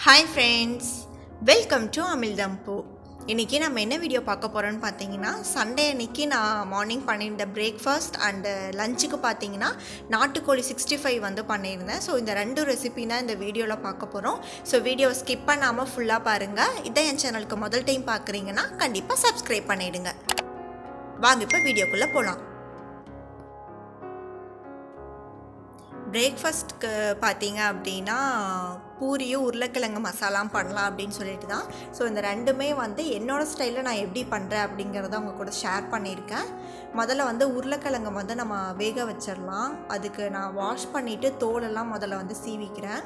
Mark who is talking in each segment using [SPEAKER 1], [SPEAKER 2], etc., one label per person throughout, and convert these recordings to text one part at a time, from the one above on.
[SPEAKER 1] Hi friends, welcome to Amizhthampoo. இன்றைக்கி நம்ம என்ன வீடியோ பார்க்க போகிறோன்னு பார்த்தீங்கன்னா, சண்டே அன்றைக்கி நான் மார்னிங் பண்ணியிருந்த பிரேக்ஃபாஸ்ட் அண்டு லஞ்சுக்கு பார்த்தீங்கன்னா நாட்டுக்கோழி 65 வந்து பண்ணியிருந்தேன். ஸோ இந்த ரெண்டு ரெசிபி தான் இந்த வீடியோவில் பார்க்க போகிறோம். ஸோ வீடியோவை ஸ்கிப் பண்ணாமல் ஃபுல்லாக பாருங்கள். இதான் என் சேனலுக்கு முதல் டைம் பார்க்குறீங்கன்னா கண்டிப்பாக சப்ஸ்கிரைப் பண்ணிவிடுங்க. வாங்க இப்போ வீடியோக்குள்ளே போகலாம். பிரேக்ஃபாஸ்ட்க்கு பார்த்தீங்க அப்படின்னா பூரியும் உருளைக்கிழங்கு மசாலாம் பண்ணலாம் அப்படின்னு சொல்லிட்டு தான். ஸோ இந்த ரெண்டுமே வந்து என்னோடய ஸ்டைலில் நான் எப்படி பண்ணுறேன் அப்படிங்கிறத அவங்க கூட ஷேர் பண்ணியிருக்கேன். முதல்ல வந்து உருளைக்கிழங்கு வந்து நம்ம வேக வச்சிடலாம். அதுக்கு நான் வாஷ் பண்ணிவிட்டு தோலெல்லாம் முதல்ல வந்து சீவிக்கிறேன்.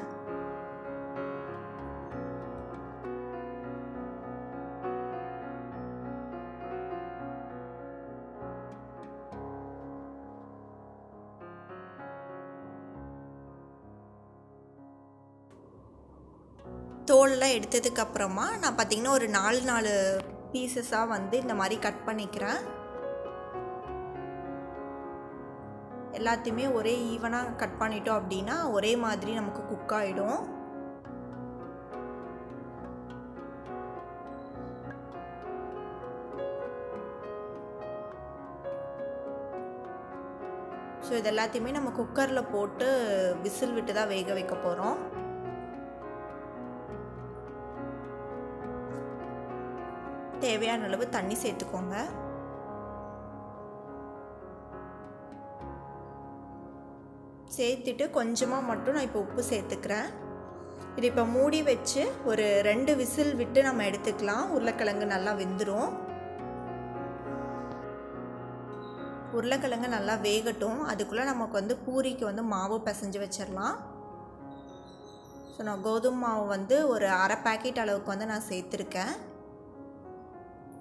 [SPEAKER 1] தோலெல்லாம் எடுத்ததுக்கப்புறமா நான் பார்த்திங்கன்னா ஒரு 4 பீசஸாக வந்து இந்த மாதிரி கட் பண்ணிக்கிறேன். எல்லாத்தையுமே ஒரே ஈவனாக கட் பண்ணிட்டோம் அப்படின்னா ஒரே மாதிரி நமக்கு குக் ஆகிடும். ஸோ இது எல்லாத்தையுமே நம்ம குக்கரில் போட்டு விசில் விட்டு தான் வேக வைக்க போகிறோம். தேவையான அளவு தண்ணி சேர்த்துக்கோங்க. சேர்த்துட்டு கொஞ்சமாக மட்டும் நான் இப்போ உப்பு சேர்த்துக்கிறேன். இது இப்போ மூடி வச்சு ஒரு 2 விசில் விட்டு நம்ம எடுத்துக்கலாம். உருளைக்கிழங்கு நல்லா வெந்துடும். உருளைக்கிழங்கு நல்லா வேகட்டும். அதுக்குள்ளே நமக்கு வந்து பூரிக்கு வந்து மாவு பிசைஞ்சு வச்சிடலாம். ஸோ நான் கோதுமை மாவு வந்து ஒரு அரை பேக்கெட் அளவுக்கு வந்து நான் சேர்த்துருக்கேன்.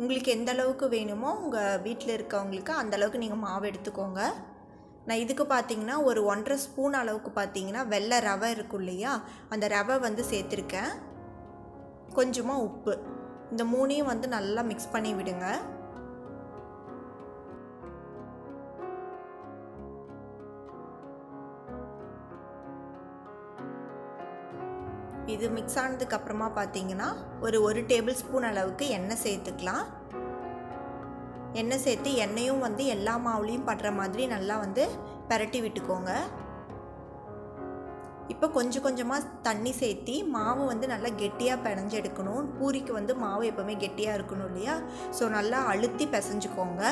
[SPEAKER 1] உங்களுக்கு எந்த அளவுக்கு வேணுமோ உங்கள் வீட்டில் இருக்கவங்களுக்கு அந்தளவுக்கு நீங்கள் மாவு எடுத்துக்கோங்க. நான் இதுக்கு பார்த்தீங்கன்னா ஒரு 1.5 ஸ்பூன் அளவுக்கு பார்த்தீங்கன்னா வெள்ளை ரவை இருக்கும் இல்லையா, அந்த ரவை வந்து சேர்த்துருக்கேன். கொஞ்சமாக உப்பு, இந்த மூணையும் வந்து நல்லா மிக்ஸ் பண்ணி விடுங்க. இது மிக்ஸ் ஆனதுக்கப்புறமா பார்த்தீங்கன்னா ஒரு டேபிள் ஸ்பூன் அளவுக்கு எண்ணெய் சேர்த்துக்கலாம். எண்ணெய் சேர்த்து எண்ணெயும் வந்து எல்லா மாவுலேயும் படுற மாதிரி நல்லா வந்து பரட்டி விட்டுக்கோங்க. இப்போ கொஞ்சம் கொஞ்சமாக தண்ணி சேர்த்தி மாவு வந்து நல்லா கெட்டியாக பிணைஞ்சு எடுக்கணும். பூரிக்கு வந்து மாவு எப்போவுமே கெட்டியாக இருக்கணும் இல்லையா, ஸோ நல்லா அழுத்தி பிசைஞ்சுக்கோங்க.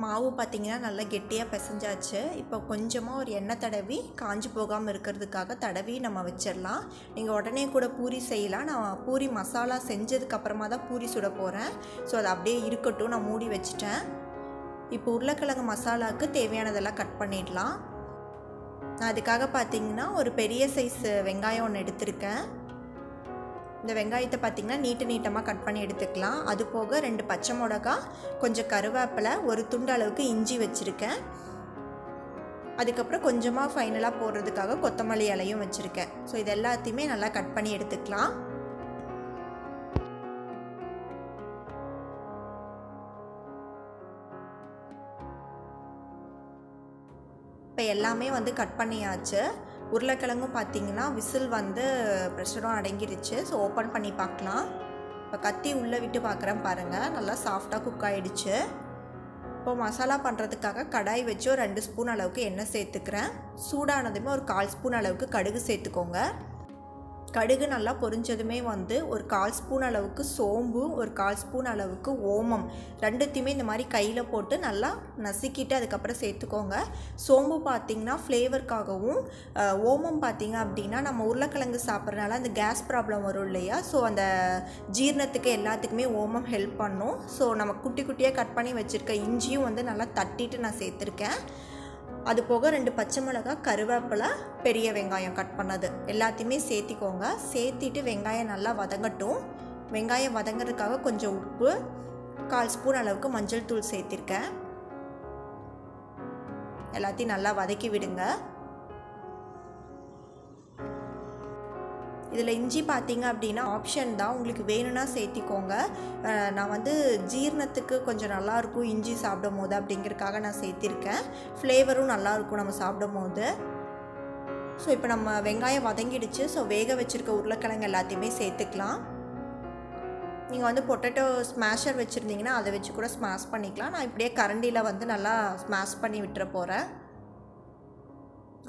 [SPEAKER 1] மாவு பார்த்திங்கன்னா நல்லா கெட்டியாக பிசைஞ்சாச்சு. இப்போ கொஞ்சமாக ஒரு எண்ணெய் தடவி காஞ்சி போகாமல் இருக்கிறதுக்காக தடவி நம்ம வச்சிடலாம். நீங்கள் உடனே கூட பூரி செய்யலாம். நான் பூரி மசாலா செஞ்சதுக்கப்புறமா தான் பூரி சுட போகிறேன். ஸோ அது அப்படியே இருக்கட்டும், நான் மூடி வச்சிட்டேன். இப்போ உருளைக்கிழங்கு மசாலாவுக்கு தேவையானதெல்லாம் கட் பண்ணிடலாம். நான் அதுக்காக பார்த்திங்கன்னா ஒரு பெரிய சைஸ் வெங்காயம் ஒன்று எடுத்திருக்கேன். இந்த வெங்காயத்தை பார்த்திங்கன்னா நீட்டமாக கட் பண்ணி எடுத்துக்கலாம். அது போக 2 பச்சை மிளகா, கொஞ்சம் கருவேப்பிலை, ஒரு துண்டு அளவுக்கு இஞ்சி வச்சுருக்கேன். அதுக்கப்புறம் கொஞ்சமாக ஃபைனலாக போடுறதுக்காக கொத்தமல்லி இலையும் வச்சுருக்கேன். ஸோ இது எல்லாத்தையுமே நல்லா கட் பண்ணி எடுத்துக்கலாம். இப்போ எல்லாமே வந்து கட் பண்ணியாச்சு. உருளைக்கிழங்கும் பார்த்திங்கன்னா விசில் வந்து ப்ரெஷரும் அடங்கிடுச்சு. ஸோ ஓப்பன் பண்ணி பார்க்கலாம். இப்போ கத்தி உள்ளே விட்டு பார்க்குறேன் பாருங்கள், நல்லா சாஃப்டாக குக் ஆகிடுச்சு. இப்போ மசாலா பண்ணுறதுக்காக கடாய் வச்சு ஒரு 2 ஸ்பூன் அளவுக்கு எண்ணெய் சேர்த்துக்கிறேன். சூடானதுமே ஒரு 1/4 ஸ்பூன் அளவுக்கு கடுகு சேர்த்துக்கோங்க. கடுகு நல்லா பொரிஞ்சதுமே வந்து ஒரு 1/4 ஸ்பூன் அளவுக்கு சோம்பு, ஒரு 1/4 ஸ்பூன் அளவுக்கு ஓமம், ரெண்டுத்தையுமே இந்த மாதிரி கையில் போட்டு நல்லா நசுக்கிட்டு அதுக்கப்புறம் சேர்த்துக்கோங்க. சோம்பு பார்த்திங்கன்னா ஃப்ளேவருக்காகவும், ஓமம் பார்த்திங்க அப்படின்னா நம்ம உருளைக்கிழங்கு சாப்பிட்றதுனால அந்த கேஸ் ப்ராப்ளம் வரும் இல்லையா, ஸோ அந்த ஜீரணத்துக்கு எல்லாத்துக்குமே ஓமம் ஹெல்ப் பண்ணும். ஸோ நம்ம குட்டி குட்டியாக கட் பண்ணி வச்சுருக்க இஞ்சியும் வந்து நல்லா தட்டிட்டு நான் சேர்த்துருக்கேன். அது போக 2 பச்சை மிளகா, கருவேப்பிலை, பெரிய வெங்காயம் கட் பண்ணது எல்லாத்தையுமே சேர்த்திக்கோங்க. சேர்த்திட்டு வெங்காயம் நல்லா வதங்கட்டும். வெங்காயம் வதங்கிறதுக்காக கொஞ்சம் உப்பு, 1/4 ஸ்பூன் அளவுக்கு மஞ்சள் தூள் சேர்த்திருக்கேன். எல்லாத்தையும் நல்லா வதக்கி விடுங்க. இதில் இஞ்சி பார்த்தீங்க அப்படின்னா ஆப்ஷன் தான், உங்களுக்கு வேணும்னா சேர்த்திக்கோங்க. நான் வந்து ஜீரணத்துக்கு கொஞ்சம் நல்லாயிருக்கும் இஞ்சி சாப்பிடும் போது அப்படிங்கிறதுக்காக நான் சேர்த்திருக்கேன். ஃப்ளேவரும் நல்லாயிருக்கும் நம்ம சாப்பிடும் போது. ஸோ இப்போ நம்ம வெங்காயம் வதங்கிடுச்சு. ஸோ வேக வச்சுருக்க உருளைக்கிழங்கு எல்லாத்தையுமே சேர்த்துக்கலாம். நீங்கள் வந்து பொட்டேட்டோ ஸ்மாஷர் வச்சுருந்தீங்கன்னா அதை வச்சு கூட ஸ்மாஷ் பண்ணிக்கலாம். நான் இப்படியே கரண்டியில் வந்து நல்லா ஸ்மாஷ் பண்ணி விட்டுற போகிறேன்.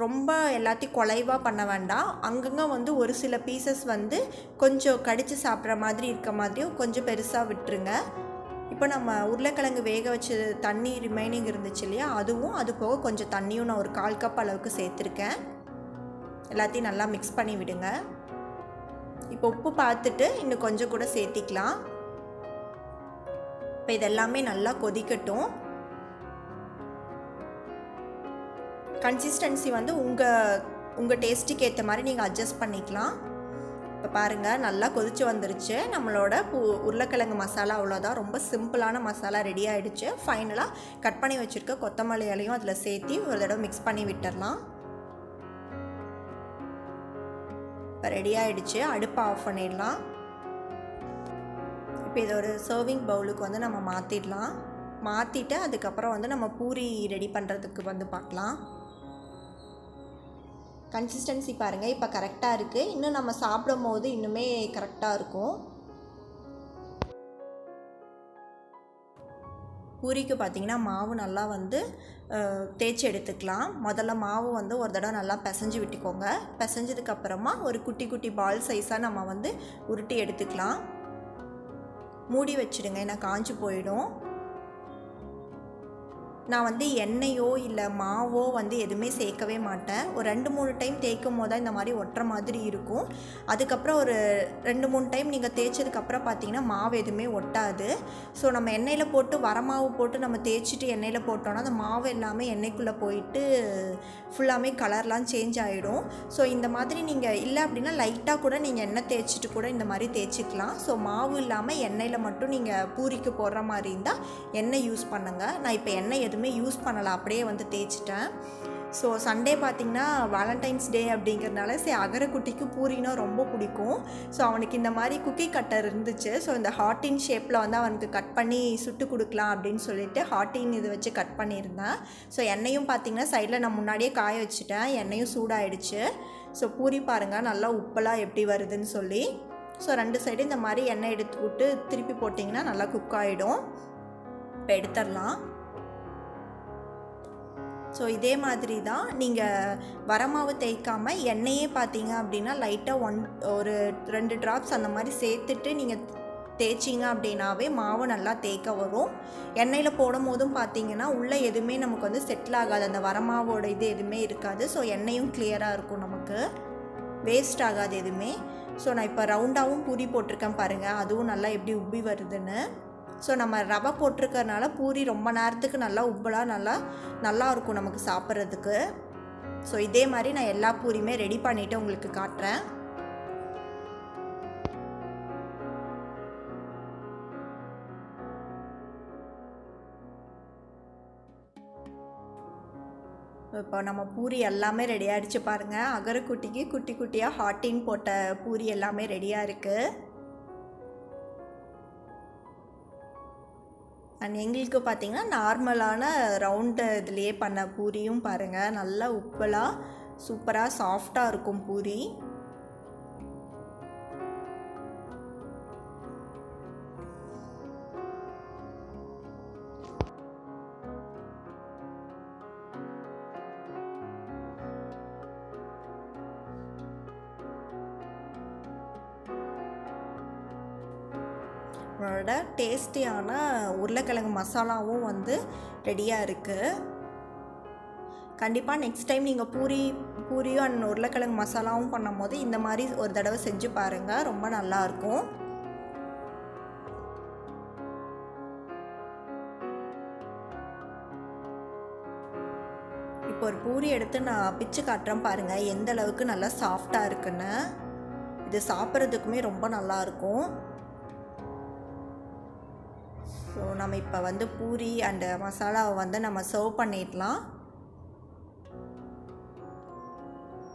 [SPEAKER 1] ரொம்ப எல்லாத்தையும் குலைவாக பண்ண வேண்டாம். அங்கங்கே வந்து ஒரு சில பீசஸ் வந்து கொஞ்சம் கடித்து சாப்பிட்ற மாதிரி இருக்க மாதிரியும் கொஞ்சம் பெருசாக விட்டுருங்க. இப்போ நம்ம உருளைக்கிழங்கு வேக வச்சு தண்ணி ரிமைனிங் இருந்துச்சு இல்லையா, அதுவும் அது போக கொஞ்சம் தண்ணியும் நான் ஒரு 1/4 கப் அளவுக்கு சேர்த்துருக்கேன். எல்லாத்தையும் நல்லா மிக்ஸ் பண்ணி விடுங்க. இப்போ உப்பு பார்த்துட்டு இன்னும் கொஞ்சம் கூட சேர்த்திக்கலாம். இப்போ இதெல்லாமே நல்லா கொதிக்கட்டும். கன்சிஸ்டன்சி வந்து உங்கள் டேஸ்ட்டுக்கு ஏற்ற மாதிரி நீங்கள் அட்ஜஸ்ட் பண்ணிக்கலாம். இப்போ பாருங்கள் நல்லா கொதிச்சு வந்துருச்சு. நம்மளோட உருளைக்கிழங்கு மசாலா அவ்வளோதான், ரொம்ப சிம்பிளான மசாலா ரெடி ஆகிடுச்சு. ஃபைனலாக கட் பண்ணி வச்சுருக்க கொத்தமல்லி இலையும் அதில் சேர்த்தி ஒரு தடவை மிக்ஸ் பண்ணி விட்டுடலாம். இப்போ ரெடி ஆகிடுச்சு. அடுப்பை ஆஃப் பண்ணிடலாம். இப்போ இதை ஒரு சர்விங் பவுலுக்கு வந்து நம்ம மாற்றிடலாம். மாற்றிட்டு அதுக்கப்புறம் வந்து நம்ம பூரி ரெடி பண்ணுறதுக்கு வந்து பார்க்கலாம். கன்சிஸ்டன்சி பாருங்கள் இப்போ கரெக்டாக இருக்குது. இன்னும் நம்ம சாப்பிடும் போது இன்னுமே கரெக்டாக இருக்கும். பூரிக்கு பார்த்திங்கன்னா மாவு நல்லா வந்து தேய்ச்சி எடுத்துக்கலாம். முதல்ல மாவு வந்து ஒரு தடவை நல்லா பிசைஞ்சு விட்டுக்கோங்க. பிசைஞ்சதுக்கப்புறமா ஒரு குட்டி குட்டி பால் சைஸாக நம்ம வந்து உருட்டி எடுத்துக்கலாம். மூடி வச்சுடுங்க, ஏன்னா காஞ்சி போயிடும். நான் வந்து எண்ணெயோ இல்லை மாவோ வந்து எதுவுமே சேர்க்கவே மாட்டேன். ஒரு 2-3 டைம் தேய்க்கும் போது தான் இந்த மாதிரி ஒட்டுற மாதிரி இருக்கும். அதுக்கப்புறம் ஒரு 2-3 டைம் நீங்கள் தேய்ச்சதுக்கப்புறம் பார்த்தீங்கன்னா மாவு எதுவுமே ஒட்டாது. ஸோ நம்ம எண்ணெயில் போட்டு வரமாவு போட்டு நம்ம தேய்ச்சிட்டு எண்ணெயில் போட்டோன்னா அந்த மாவு எல்லாமே எண்ணெய்க்குள்ளே போயிட்டு ஃபுல்லாமே கலர்லாம் சேஞ்ச் ஆகிடும். ஸோ இந்த மாதிரி நீங்கள் இல்லை அப்படின்னா லைட்டாக கூட நீங்கள் எண்ணெய் தேய்ச்சிட்டு கூட இந்த மாதிரி தேய்ச்சிக்கலாம். ஸோ மாவு இல்லாமல் எண்ணெயில் மட்டும் நீங்கள் பூரிக்கு போடுற மாதிரி இருந்தால் எண்ணெய் யூஸ் பண்ணுங்கள். நான் இப்போ எண்ணெய் எதுவுமே யூஸ் பண்ணலை, அப்படியே வந்து தேய்ச்சிட்டேன். ஸோ சண்டே பார்த்திங்கன்னா வேலண்டைன்ஸ் டே அப்படிங்கிறதுனால அகரக்குட்டிக்கு பூரினா ரொம்ப பிடிக்கும். ஸோ அவனுக்கு இந்த மாதிரி குக்கி கட்டர் இருந்துச்சு. ஸோ இந்த ஹார்ட்டின் ஷேப்பில் வந்து அவனுக்கு கட் பண்ணி சுட்டு கொடுக்கலாம் அப்படின்னு சொல்லிட்டு ஹார்ட்டின் இது வச்சு கட் பண்ணியிருந்தேன். ஸோ எண்ணெயும் பார்த்திங்கன்னா சைடில் நான் முன்னாடியே காய வச்சுட்டேன். எண்ணெயும் சூடாயிடுச்சு. ஸோ பூரி பாருங்கள் நல்லா உப்பெல்லாம் எப்படி வருதுன்னு சொல்லி. ஸோ 2 சைடு இந்த மாதிரி எண்ணெய் எடுத்து விட்டு திருப்பி போட்டிங்கன்னா நல்லா குக் ஆகிடும். இப்போ எடுத்துடலாம். ஸோ இதே மாதிரி தான் நீங்கள் வரமாவு தேய்க்காமல் எண்ணெயே பார்த்தீங்க அப்படின்னா லைட்டாக ஒரு 2 ட்ராப்ஸ் அந்த மாதிரி சேர்த்துட்டு நீங்கள் தேய்ச்சிங்க அப்படின்னாவே மாவு நல்லா தேய்க்க வரும். எண்ணெயில் போடும் போதும் பார்த்தீங்கன்னா உள்ளே எதுவுமே நமக்கு வந்து செட்டில் ஆகாது, அந்த வரமாவோட இது எதுவுமே இருக்காது. ஸோ எண்ணெயும் கிளியராக இருக்கும், நமக்கு வேஸ்ட் ஆகாது எதுவுமே. ஸோ நான் இப்போ ரவுண்டாகவும் பூரி போட்டிருக்கேன் பாருங்கள், அதுவும் நல்லா எப்படி உப்பி வருதுன்னு. ஸோ நம்ம ரவை போட்டிருக்கறனால பூரி ரொம்ப நேரத்துக்கு நல்லா உப்பலாக நல்லா இருக்கும் நமக்கு சாப்பிட்றதுக்கு. ஸோ இதே மாதிரி நான் எல்லா பூரியுமே ரெடி பண்ணிவிட்டு உங்களுக்கு காட்டுறேன். இப்போ நம்ம பூரி எல்லாமே ரெடி ஆகிடுச்சு பாருங்கள். அகரக்குட்டிக்கு குட்டி குட்டியாக ஹாட்டின் போட்ட பூரி எல்லாமே ரெடியாக இருக்குது. அண்ட் எங்களுக்கு பார்த்திங்கன்னா நார்மலான ரவுண்டு இதுலேயே பண்ண பூரியும் பாருங்கள் நல்லா உப்பலாக சூப்பராக சாஃப்டாக இருக்கும் பூரி. நம்மளோட டேஸ்டியான உருளைக்கிழங்கு மசாலாவும் வந்து ரெடியாக இருக்குது. கண்டிப்பாக நெக்ஸ்ட் டைம் நீங்கள் பூரியும் அண்ட் உருளைக்கிழங்கு மசாலாவும் பண்ணும் போது இந்த மாதிரி ஒரு தடவை செஞ்சு பாருங்கள், ரொம்ப நல்லாயிருக்கும். இப்போ ஒரு பூரி எடுத்து நான் பிச்சு காட்டுறேன் பாருங்கள், எந்த அளவுக்கு நல்லா சாஃப்டாக இருக்குன்னு. இது சாப்பிட்றதுக்குமே ரொம்ப நல்லாயிருக்கும். ஸோ நம்ம இப்போ வந்து பூரி அண்ட் மசாலாவை வந்து நம்ம சர்வ் பண்ணிடலாம்.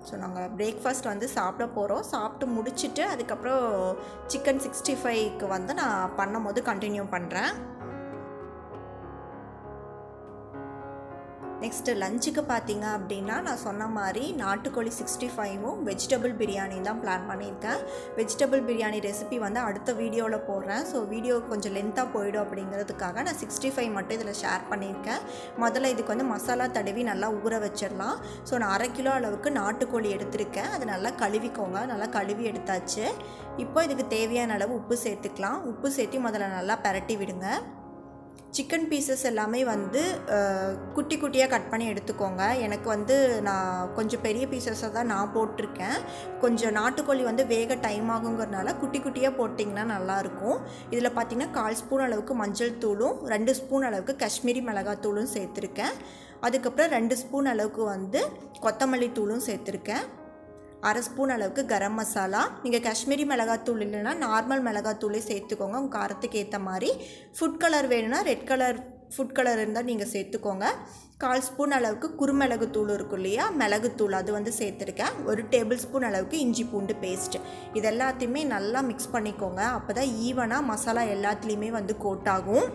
[SPEAKER 1] ஸோ நாங்கள் பிரேக்ஃபாஸ்ட் வந்து சாப்பிட போகிறோம். சாப்பிட்டு முடிச்சுட்டு அதுக்கப்புறம் சிக்கன் 65க்கு வந்து நான் பண்ணும்போது கண்டினியூ பண்ணுறேன். நெக்ஸ்ட்டு லஞ்சுக்கு பார்த்தீங்க அப்படின்னா நான் சொன்ன மாதிரி நாட்டுக்கோழி 65ம் வெஜிடபிள் பிரியாணி தான் பிளான் பண்ணியிருக்கேன். வெஜிடபிள் பிரியாணி ரெசிபி வந்து அடுத்த வீடியோவில் போடுறேன். ஸோ வீடியோ கொஞ்சம் லென்த்தாக போயிடும் அப்படிங்கிறதுக்காக நான் 65 மட்டும் இதில் ஷேர் பண்ணியிருக்கேன். முதல்ல இதுக்கு வந்து மசாலா தடவி நல்லா ஊற வச்சிடலாம். ஸோ நான் 1/2 கிலோ அளவுக்கு நாட்டுக்கோழி எடுத்திருக்கேன். அது நல்லா கழுவிக்கோங்க. நல்லா கழுவி எடுத்தாச்சு. இப்போ இதுக்கு தேவையான அளவு உப்பு சேர்த்துக்கலாம். உப்பு சேர்த்து முதல்ல நல்லா பரட்டி விடுங்க. சிக்கன் பீசஸ் எல்லாமே வந்து குட்டி குட்டியாக கட் பண்ணி எடுத்துக்கோங்க. எனக்கு வந்து நான் கொஞ்சம் பெரிய பீசஸை தான் நான் போட்டிருக்கேன். கொஞ்சம் நாட்டுக்கோழி வந்து வேக டைம் ஆகுங்கிறதுனால குட்டி குட்டியாக போட்டிங்கன்னா நல்லாயிருக்கும். இதில் பார்த்திங்கன்னா 1/4 ஸ்பூன் அளவுக்கு மஞ்சள் தூளும் 2 ஸ்பூன் அளவுக்கு காஷ்மீரி மிளகாத்தூளும் சேர்த்துருக்கேன். அதுக்கப்புறம் 2 ஸ்பூன் அளவுக்கு வந்து கொத்தமல்லி தூளும் சேர்த்துருக்கேன். 1/2 ஸ்பூன் அளவுக்கு கரம் மசாலா. நீங்கள் காஷ்மீரி மிளகாத்தூள் இல்லைன்னா நார்மல் மிளகாத்தூளே சேர்த்துக்கோங்க உங்கள் காரத்துக்கு ஏற்ற மாதிரி. ஃபுட் கலர் வேணும்னா ரெட் கலர் ஃபுட் கலர் இருந்தால் நீங்கள் சேர்த்துக்கோங்க. 1/4 ஸ்பூன் அளவுக்கு குறுமிளகு தூள் இருக்கும் இல்லையா, மிளகுத்தூள், அது வந்து சேர்த்துருக்கேன். 1 டேபிள் ஸ்பூன் அளவுக்கு இஞ்சி பூண்டு பேஸ்ட். இது எல்லாத்தையுமே நல்லா மிக்ஸ் பண்ணிக்கோங்க. அப்போ தான் ஈவனாக மசாலா எல்லாத்துலேயுமே வந்து கோட் ஆகும்.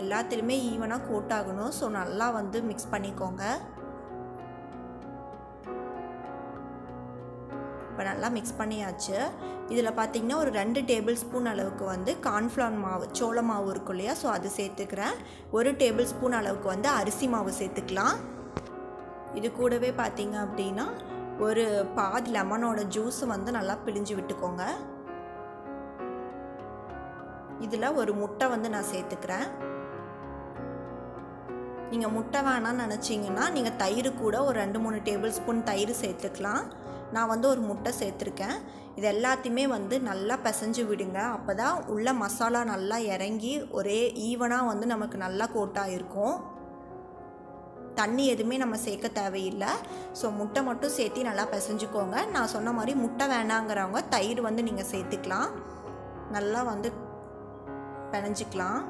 [SPEAKER 1] எல்லாத்துலேயுமே ஈவனாக கோட் ஆகணும். ஸோ நல்லா வந்து மிக்ஸ் பண்ணிக்கோங்க. இப்போ நல்லா மிக்ஸ் பண்ணியாச்சு. இதில் பார்த்திங்கன்னா ஒரு 2 டேபிள் ஸ்பூன் அளவுக்கு வந்து கார்ன்ஃப்ளவர் மாவு, சோள மாவு இருக்கும் இல்லையா, ஸோ அது சேர்த்துக்கிறேன். 1 டேபிள் ஸ்பூன் அளவுக்கு வந்து அரிசி மாவு சேர்த்துக்கலாம். இது கூடவே பார்த்திங்க அப்படின்னா ஒரு பாதி லெமனோட ஜூஸ் வந்து நல்லா பிழிஞ்சு விட்டுக்கோங்க. இதில் ஒரு முட்டை வந்து நான் சேர்த்துக்கிறேன். நீங்கள் முட்டை வேணான்னு நினச்சிங்கன்னா நீங்கள் தயிர் கூட ஒரு 2-3 டேபிள் ஸ்பூன் தயிர் சேர்த்துக்கலாம். நான் வந்து ஒரு முட்டை சேர்த்துருக்கேன். இது எல்லாத்தையுமே வந்து நல்லா பிசைஞ்சு விடுங்க. அப்போ தான் உள்ள மசாலா நல்லா இறங்கி ஒரே ஈவனாக வந்து நமக்கு நல்லா கோட்டாக இருக்கும். தண்ணி எதுவுமே நம்ம சேர்க்க தேவையில்லை. ஸோ முட்டை மட்டும் சேர்த்து நல்லா பிசைஞ்சுக்கோங்க. நான் சொன்ன மாதிரி முட்டை வேணாங்கிறவங்க தயிர் வந்து நீங்கள் சேர்த்துக்கலாம். நல்லா வந்து பிணைஞ்சிக்கலாம்.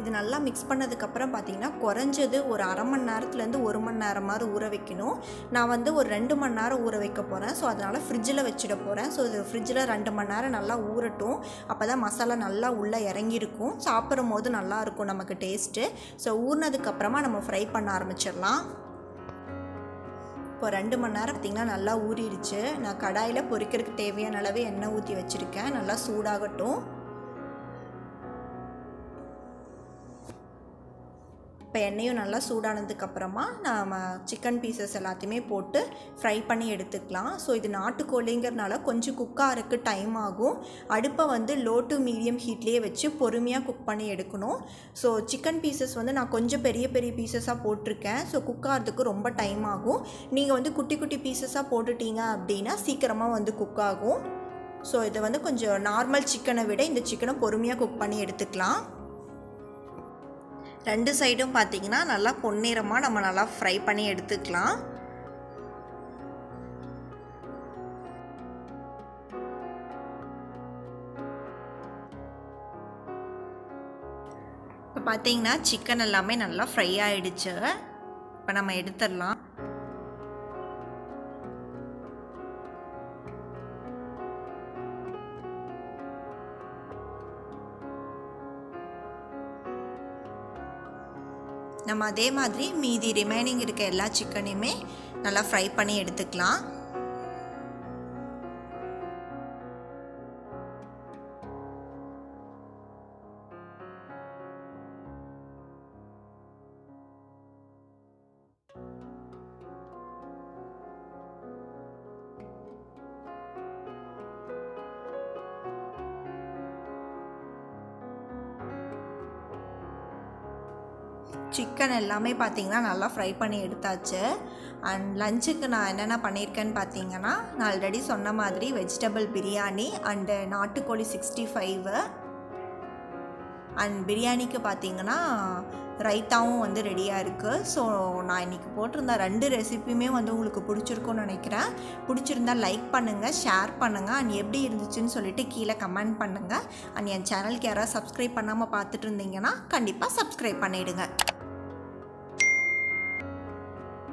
[SPEAKER 1] இது நல்லா மிக்ஸ் பண்ணதுக்கப்புறம் பார்த்திங்கன்னா குறைஞ்சது ஒரு 1/2 மணி நேரத்துலேருந்து 1 மணி நேரமாவது ஊற வைக்கணும். நான் வந்து ஒரு 2 மணி நேரம் ஊற வைக்க போகிறேன். ஸோ அதனால் ஃப்ரிட்ஜில் வச்சுட போகிறேன். ஸோ இது ஃப்ரிட்ஜில் 2 மணி நேரம் நல்லா ஊறட்டும். அப்போ தான் மசாலா நல்லா உள்ளே இறங்கியிருக்கும். சாப்பிடும் போது நல்லாயிருக்கும் நமக்கு டேஸ்ட்டு. ஸோ ஊறினதுக்கப்புறமா நம்ம ஃப்ரை பண்ண ஆரம்பிச்சிடலாம். இப்போ 2 மணி நேரம் பார்த்திங்கன்னா நல்லா ஊறிடுச்சு. நான் கடாயில் பொரிக்கிறதுக்கு தேவையான அளவு எண்ணெய் ஊற்றி வச்சுருக்கேன். நல்லா சூடாகட்டும். இப்போ எண்ணெயும் நல்லா சூடானதுக்கப்புறமா நாம் சிக்கன் பீசஸ் எல்லாத்தையுமே போட்டு ஃப்ரை பண்ணி எடுத்துக்கலாம். ஸோ இது நாட்டுக்கோழிங்கிறனால கொஞ்சம் குக்காருக்கு டைம் ஆகும். அடுப்பை வந்து லோ டு மீடியம் ஹீட்லேயே வச்சு பொறுமையாக குக் பண்ணி எடுக்கணும். ஸோ சிக்கன் பீசஸ் வந்து நான் கொஞ்சம் பெரிய பெரிய பீசஸாக போட்டிருக்கேன். ஸோ குக்காகிறதுக்கு ரொம்ப டைம் ஆகும். நீங்கள் வந்து குட்டி குட்டி பீசஸாக போட்டுட்டீங்க அப்படின்னா சீக்கிரமாக வந்து குக் ஆகும். ஸோ இதை வந்து கொஞ்சம் நார்மல் சிக்கனை விட இந்த சிக்கனை பொறுமையாக குக் பண்ணி எடுத்துக்கலாம். 2 சைடும் பார்த்திங்கன்னா நல்லா பொன்னிறமாக நம்ம நல்லா ஃப்ரை பண்ணி எடுத்துக்கலாம். இப்போ பார்த்திங்கன்னா சிக்கன் எல்லாமே நல்லா ஃப்ரை ஆகிடுச்சு. இப்போ நம்ம எடுத்துடலாம். நம்ம அதே மாதிரி மீதி ரிமைனிங் இருக்க எல்லா சிக்கனையுமே நல்லா ஃப்ரை பண்ணி எடுத்துக்கலாம். சிக்கன் எல்லாமே பார்த்திங்கன்னா நல்லா ஃப்ரை பண்ணி எடுத்தாச்சு. அண்ட் லஞ்சுக்கு நான் என்னென்ன பண்ணியிருக்கேன்னு பார்த்தீங்கன்னா, நான் ஆல்ரெடி சொன்ன மாதிரி வெஜிடபிள் பிரியாணி அண்டு நாட்டுக்கோழி 65 அண்ட் பிரியாணிக்கு பார்த்தீங்கன்னா ரைத்தாவும் வந்து ரெடியாக இருக்குது. ஸோ நான் இன்றைக்கி போட்டிருந்த 2 ரெசிபியுமே வந்து உங்களுக்கு பிடிச்சிருக்குன்னு நினைக்கிறேன். பிடிச்சிருந்தா லைக் பண்ணுங்கள், ஷேர் பண்ணுங்கள், அண்ட் எப்படி இருந்துச்சுன்னு சொல்லிட்டு கீழே கமெண்ட் பண்ணுங்கள். அண்ட் என் சேனலுக்கு யாராவது சப்ஸ்கிரைப் பண்ணாமல் பார்த்துட்டு இருந்தீங்கன்னா கண்டிப்பாக சப்ஸ்கிரைப் பண்ணிவிடுங்க.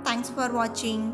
[SPEAKER 1] தேங்க்ஸ் ஃபார் வாட்சிங்.